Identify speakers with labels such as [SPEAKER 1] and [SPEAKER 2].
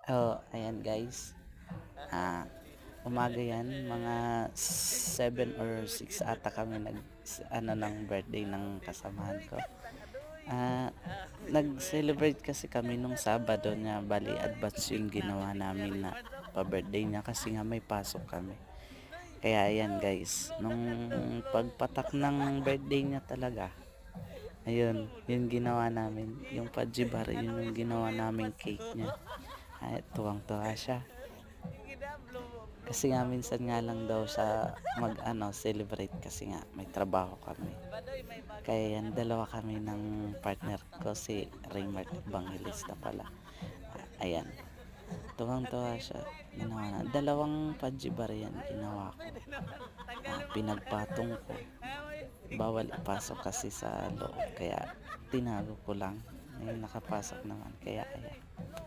[SPEAKER 1] Oh, ayan guys. Ah, Umaga yan, mga 7 or 6 ata kami ng birthday ng kasamahan ko. Nag-celebrate kasi kami nung Sabado niya, bali advance yung ginawa namin na pa-birthday niya kasi nga may pasok kami. Kaya ayan guys, nung pagpatak ng birthday niya talaga, ayun, yung ginawa namin, yung pajibar, yun yung ginawa naming cake niya. Ay, tuwang-tuwa siya. Kasi nga minsan nga lang daw sa celebrate kasi nga may trabaho kami. Kaya yan, dalawa kami ng partner ko, si Raymart Evangelista pala. Ayan, tuwang-tuwa siya. Ginawa na. Dalawang pajibar yan ginawa ko. Pinagpatong ko. Bawal ipasok kasi sa loob. Kaya tinago ko lang. Ngayon nakapasok naman. Kaya ayan.